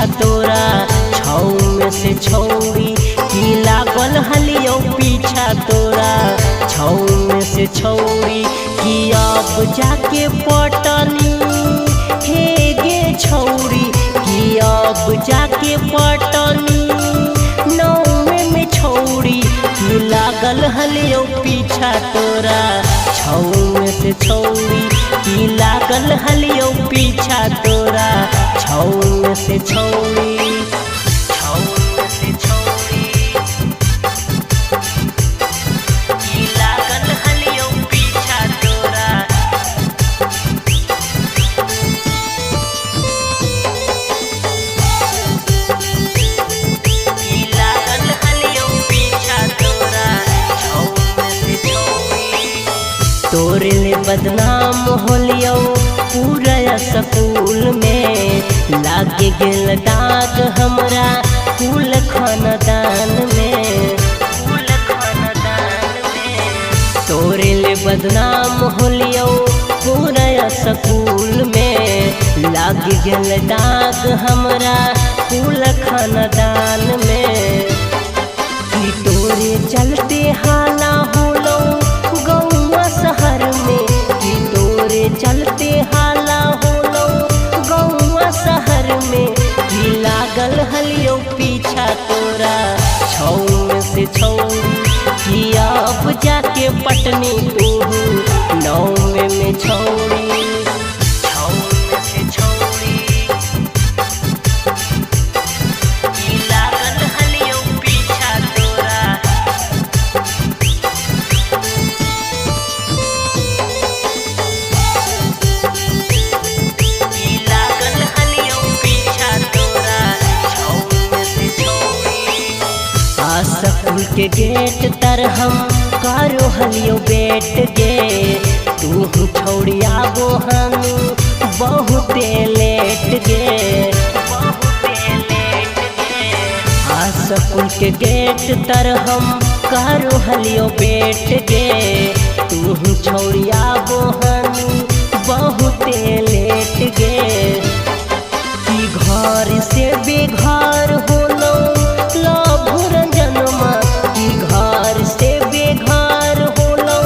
पीछा तोरा छौ में से छौरी की लागल हलियो पीछा तोरा छौ में से छौरी की अब जाके पटनी हे गे छौरी की अब जाके पटनी नौवे में छौरी की लागल हलियो पीछा तोरा छौ में से छौरी की लागल हलियो पीछा तोरा छौ में से छौरी छौ में से छौरी की लागल हलियो पीछा तोरा की लागल हलियो पीछा तोरा छौ में से छौरी तोरे ले बदनाम होलियो पूरा स्कूल में लागे गेल दाग हमरा कुल खानदान में तोरे ले बदनाम होलियो पूरा स्कूल में लागे गेल दाग हमरा कुल खानदान में कि तोरे चलते हाला होलो गौवा शहर में कि तोरे चलते हाला होलो गौवा शहर में कि लागल हलियो पीछा तोरा छौ में से छौरी कि अब जाके पटनी तू नौवे में छौरी छौ में से छौरी कि लागल हलियो पीछा तोरा की लागल हलियो पीछा तोरा छौ में से छौरी स्कूल के गेट तर हम कारो हलियो बैठ गे तू छौड़िया गो हम बहुते लेट गे स्कूल के गेट तर हम कारो हलियो बैठ गे तू छौड़िया गो हम बहुते लेट गे कि घर से बेघर होलो लव रंजनमा कि घर से बेघर होलो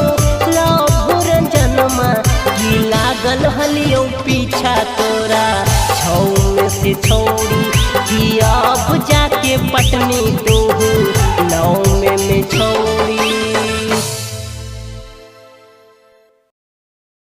लव रंजनमा कि लागल हलियो पीछा तोरा छौ में से छौरी कि अब जाके पटनी